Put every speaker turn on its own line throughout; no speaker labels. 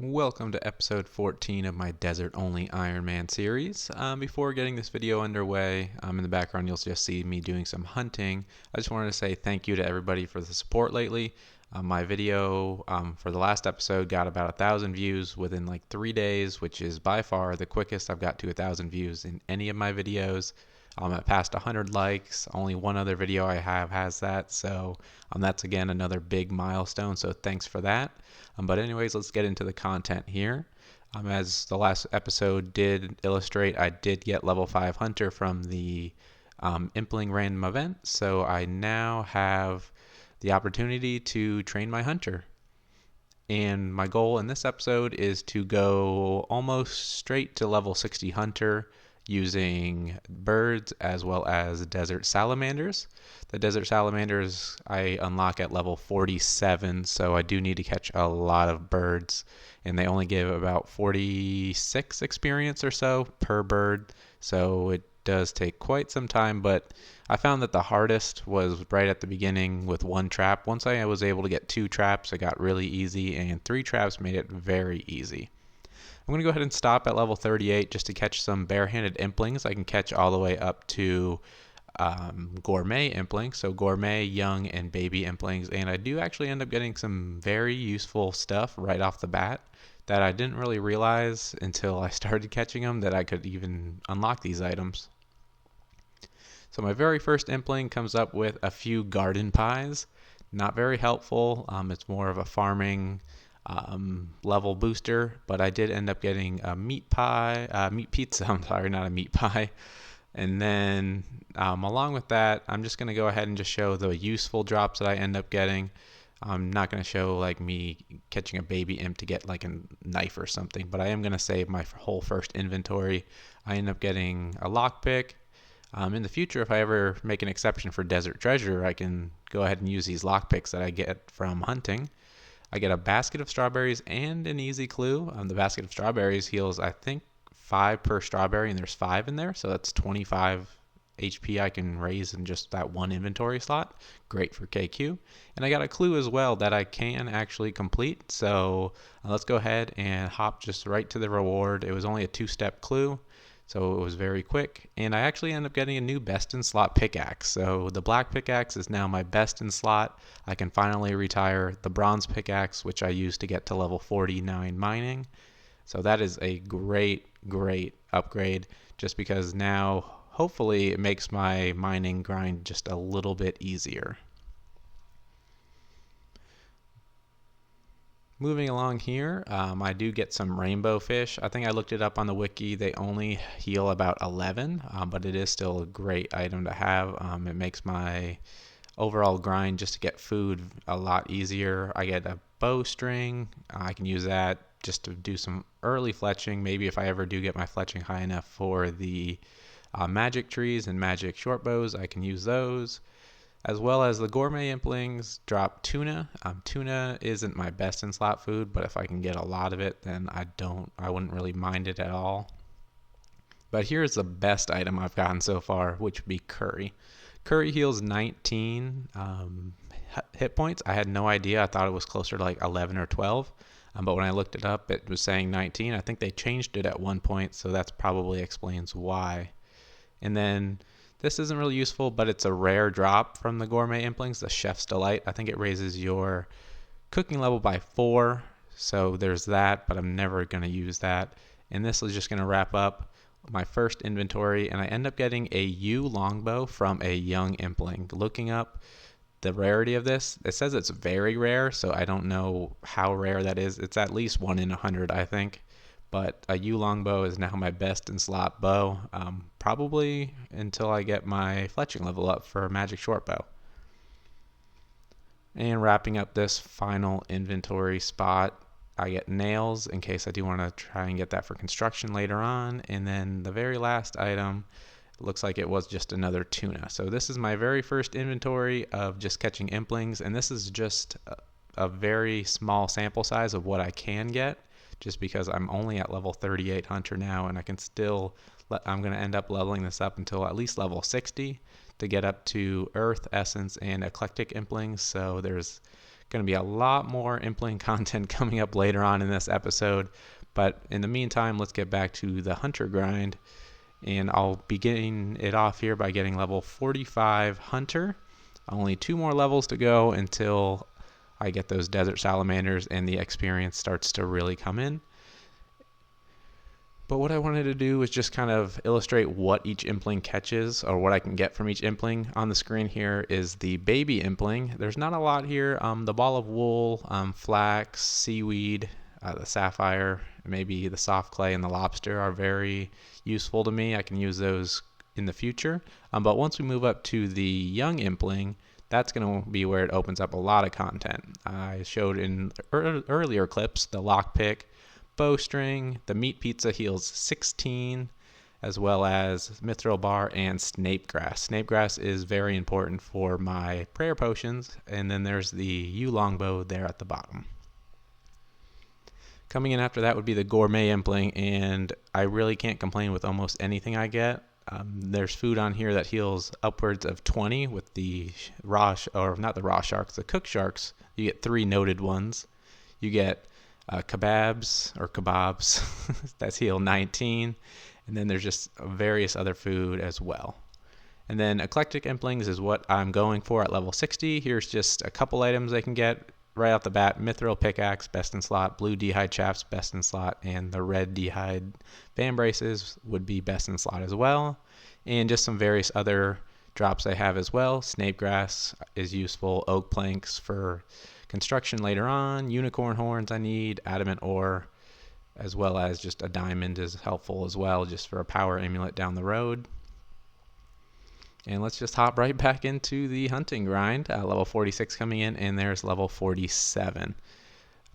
Welcome to episode 14 of my desert-only Ironman series. Before getting this video underway, in the background you'll just see me doing some hunting. I just wanted to say thank you to everybody for the support lately. My video for the last episode got about 1,000 views within like 3 days, which is by far the quickest I've got to 1,000 views in any of my videos. I'm at past 100 likes. Only one other video I have has that, so that's again another big milestone, so thanks for that. But anyways, let's get into the content here. As the last episode did illustrate, I did get level 5 Hunter from the Impling random event, so I now have the opportunity to train my Hunter. And my goal in this episode is to go almost straight to level 60 Hunter using birds as well as desert salamanders. The desert salamanders I unlock at level 47, so I do need to catch a lot of birds, and they only give about 46 experience or so per bird, so it does take quite some time, but I found that the hardest was right at the beginning with one trap. Once I was able to get 2 traps, it got really easy, and 3 traps made it very easy. I'm going to go ahead and stop at level 38 just to catch some barehanded implings. I can catch all the way up to gourmet implings, so gourmet, young, and baby implings, and I do actually end up getting some very useful stuff right off the bat that I didn't really realize until I started catching them that I could even unlock these items. So my very first impling comes up with a few garden pies. Not very helpful. It's more of a farming level booster, but I did end up getting a meat pizza, not a meat pie. And then along with that, I'm just going to go ahead and just show the useful drops that I end up getting. I'm not going to show like me catching a baby imp to get like a knife or something, but I am going to save my whole first inventory. I end up getting a lockpick. In the future, if I ever make an exception for desert treasure, I can go ahead and use these lockpicks that I get from hunting. I get a basket of strawberries and an easy clue. The basket of strawberries heals, I think, 5 per strawberry, and there's 5 in there, so that's 25 HP I can raise in just that one inventory slot. Great for KQ. And I got a clue as well that I can actually complete, so let's go ahead and hop just right to the reward. It was only a 2-step clue, so it was very quick, and I actually ended up getting a new best in slot pickaxe. So the black pickaxe is now my best in slot. I can finally retire the bronze pickaxe, which I used to get to level 49 mining. So that is a great upgrade, just because now hopefully it makes my mining grind just a little bit easier. Moving along here, I do get some rainbow fish. I think I looked it up on the wiki. They only heal about 11, but it is still a great item to have. It makes my overall grind just to get food a lot easier. I get a bowstring. I can use that just to do some early fletching. Maybe if I ever do get my fletching high enough for the magic trees and magic short bows, I can use those. As well as the gourmet implings drop tuna. Tuna isn't my best in slot food, but if I can get a lot of it, then I wouldn't really mind it at all. But here's the best item I've gotten so far, which would be curry. Curry heals 19 hit points. I had no idea. I thought it was closer to like 11 or 12. But when I looked it up, it was saying 19. I think they changed it at one point, so that probably explains why. And then this isn't really useful, but it's a rare drop from the gourmet implings, the Chef's Delight. I think it raises your cooking level by 4, so there's that, but I'm never going to use that. And this is just going to wrap up my first inventory, and I end up getting a yew longbow from a young impling. Looking up the rarity of this, it says it's very rare, so I don't know how rare that is. It's at least 1 in 100, I think. But a yew longbow is now my best in slot bow, probably until I get my fletching level up for a magic short bow. And wrapping up this final inventory spot, I get nails in case I do want to try and get that for construction later on. And then the very last item, it looks like it was just another tuna. So this is my very first inventory of just catching implings, and this is just a very small sample size of what I can get, just because I'm only at level 38 Hunter now, and I'm going to end up leveling this up until at least level 60 to get up to Earth, Essence, and Eclectic Implings. So there's Going to be a lot more impling content coming up later on in this episode. But in the meantime, let's get back to the hunter grind. And I'll begin it off here by getting level 45 hunter. Only 2 more levels to go until I get those desert salamanders and the experience starts to really come in. But what I wanted to do was just kind of illustrate what each impling catches, or what I can get from each impling. On the screen here is the baby impling. There's not a lot here. The ball of wool, flax, seaweed, the sapphire, maybe the soft clay, and the lobster are very useful to me. I can use those in the future. But once we move up to the young impling, that's going to be where it opens up a lot of content. I showed in earlier clips the lockpick, bowstring, the meat pizza heals 16, as well as mithril bar and snapegrass. Snapegrass is very important for my prayer potions, and then there's the yew longbow there at the bottom. Coming in after that would be the gourmet impling, and I really can't complain with almost anything I get. There's food on here that heals upwards of 20 with the the cooked sharks. You get 3 noted ones. You get kebabs that's heal 19, and then there's just various other food as well. And then eclectic implings is what I'm going for at level 60. Here's just a couple items they can get right off the bat. Mithril Pickaxe, best in slot. Blue D'hide Chaps, best in slot. And the red D'hide Fan Braces would be best in slot as well. And just some various other drops I have as well. Snapegrass is useful. Oak planks for construction later on. Unicorn horns I need. Adamant ore, as well as just a diamond is helpful as well, just for a power amulet down the road. And let's just hop right back into the hunting grind. Level 46 coming in, and there's level 47.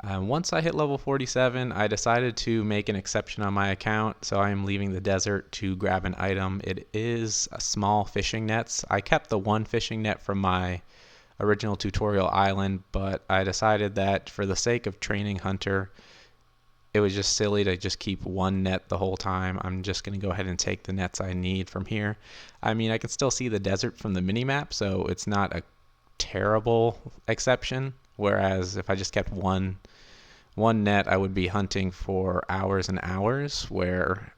Once I hit level 47, I decided to make an exception on my account, so I am leaving the desert to grab an item. It is a small fishing nets. I kept the one fishing net from my original tutorial island, but I decided that for the sake of training hunter, it was just silly to just keep one net the whole time. I'm just going to go ahead and take the nets I need from here. I mean, I can still see the desert from the mini-map, so it's not a terrible exception. Whereas if I just kept one net, I would be hunting for hours and hours, where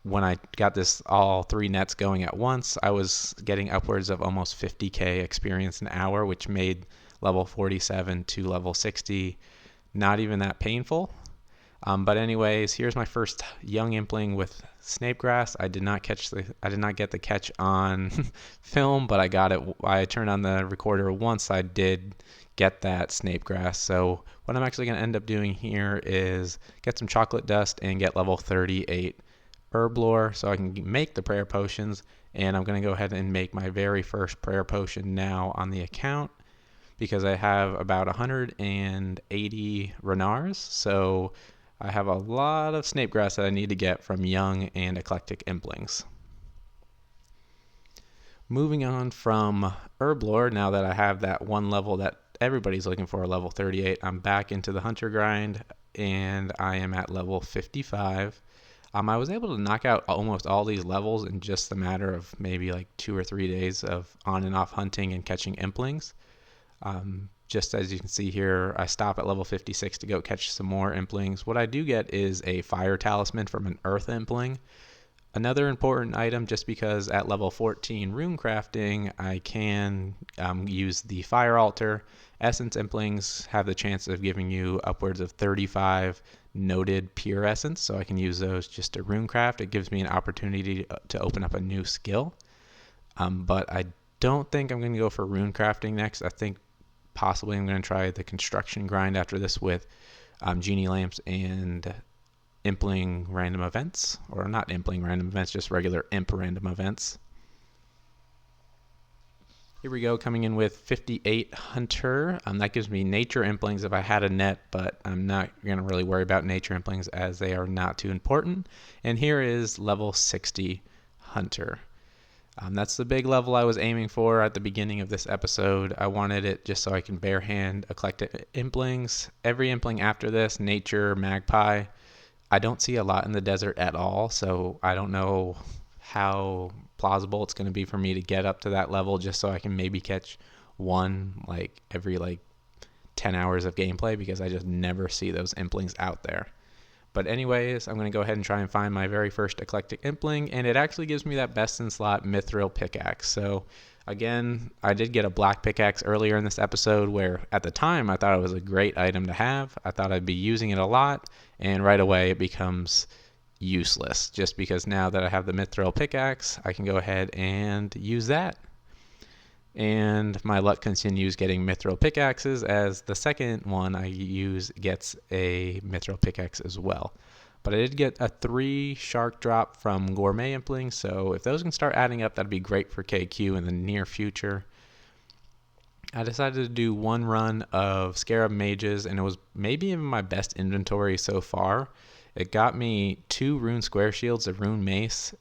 when I got all 3 nets going at once, I was getting upwards of almost 50k experience an hour, which made level 47 to level 60 not even that painful. But anyways, here's my first young impling with snapegrass. I did not get the catch on film, but I got it. I turned on the recorder once I did get that snapegrass. So what I'm actually going to end up doing here is get some chocolate dust and get level 38 herb lore so I can make the prayer potions. And I'm going to go ahead and make my very first prayer potion now on the account, because I have about 180 renars. So I have a lot of snapegrass that I need to get from young and eclectic implings. Moving on from herb lore, now that I have that one level that everybody's looking for, level 38, I'm back into the hunter grind, and I am at level 55. I was able to knock out almost all these levels in just a matter of maybe like 2 or 3 days of on and off hunting and catching implings. Just as you can see here, I stop at level 56 to go catch some more implings. What I do get is a fire talisman from an earth impling. Another important item, just because at level 14 rune crafting, I can use the fire altar. Essence implings have the chance of giving you upwards of 35 noted pure essence, so I can use those just to rune craft. It gives me an opportunity to open up a new skill. But I don't think I'm going to go for rune crafting next. I think possibly I'm going to try the construction grind after this with genie lamps and impling random events, or not impling random events, just regular imp random events. Here we go, coming in with 58 hunter. That gives me nature implings if I had a net, but I'm not going to really worry about nature implings as they are not too important. And here is level 60 hunter. That's the big level I was aiming for at the beginning of this episode. I wanted it just so I can barehand eclectic implings. Every impling after this, nature, magpie, I don't see a lot in the desert at all, so I don't know how plausible it's going to be for me to get up to that level just so I can maybe catch one every 10 hours of gameplay because I just never see those implings out there. But anyways, I'm going to go ahead and try and find my very first eclectic impling, and it actually gives me that best in slot Mithril Pickaxe. So again, I did get a black pickaxe earlier in this episode where at the time I thought it was a great item to have. I thought I'd be using it a lot, and right away it becomes useless just because now that I have the Mithril Pickaxe, I can go ahead and use that. And my luck continues getting Mithril Pickaxes as the second one I use gets a Mithril Pickaxe as well. But I did get a 3 shark drop from Gourmet Impling, so if those can start adding up, that'd be great for KQ in the near future. I decided to do one run of Scarab Mages, and it was maybe even my best inventory so far. It got me 2 rune square shields, a rune mace,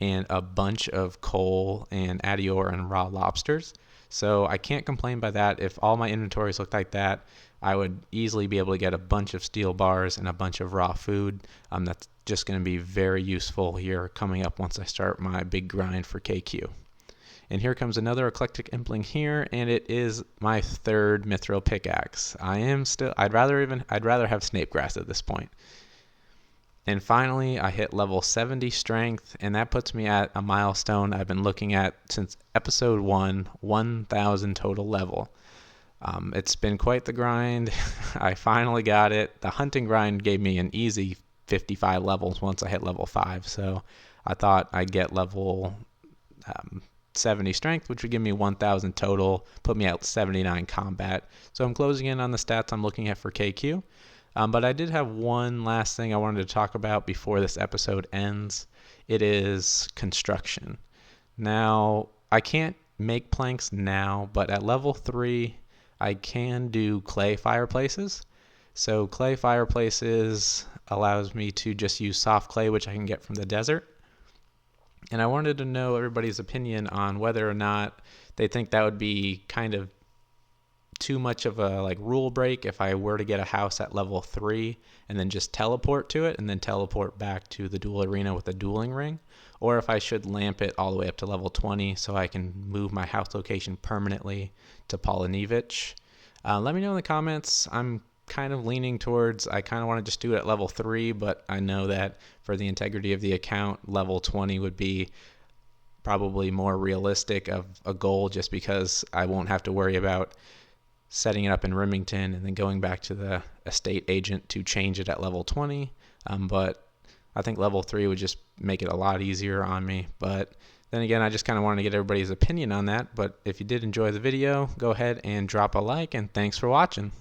and a bunch of coal and adior and raw lobsters. So I can't complain by that. If all my inventories looked like that, I would easily be able to get a bunch of steel bars and a bunch of raw food. That's just going to be very useful here coming up once I start my big grind for KQ. And here comes another eclectic impling here, and it is my 3rd Mithril Pickaxe. I'd rather have Snapegrass at this point. And finally, I hit level 70 strength, and that puts me at a milestone I've been looking at since episode 1, 1,000 total level. It's been quite the grind. I finally got it. The hunting grind gave me an easy 55 levels once I hit level 5, so I thought I'd get level 70 strength, which would give me 1,000 total, put me at 79 combat. So I'm closing in on the stats I'm looking at for KQ. But I did have one last thing I wanted to talk about before this episode ends. It is construction. Now, I can't make planks now, but at level 3, I can do clay fireplaces. So clay fireplaces allows me to just use soft clay, which I can get from the desert. And I wanted to know everybody's opinion on whether or not they think that would be kind of too much of a rule break if I were to get a house at level 3 and then just teleport to it and then teleport back to the duel arena with a dueling ring, or if I should lamp it all the way up to level 20 so I can move my house location permanently to Polonevich. Let me know in the comments. I'm kind of leaning towards I kind of want to just do it at level 3, but I know that for the integrity of the account, level 20 would be probably more realistic of a goal just because I won't have to worry about setting it up in Remington and then going back to the estate agent to change it at level 20. But I think level 3 would just make it a lot easier on me. But then again, I just kind of wanted to get everybody's opinion on that. But if you did enjoy the video, go ahead and drop a like, and thanks for watching.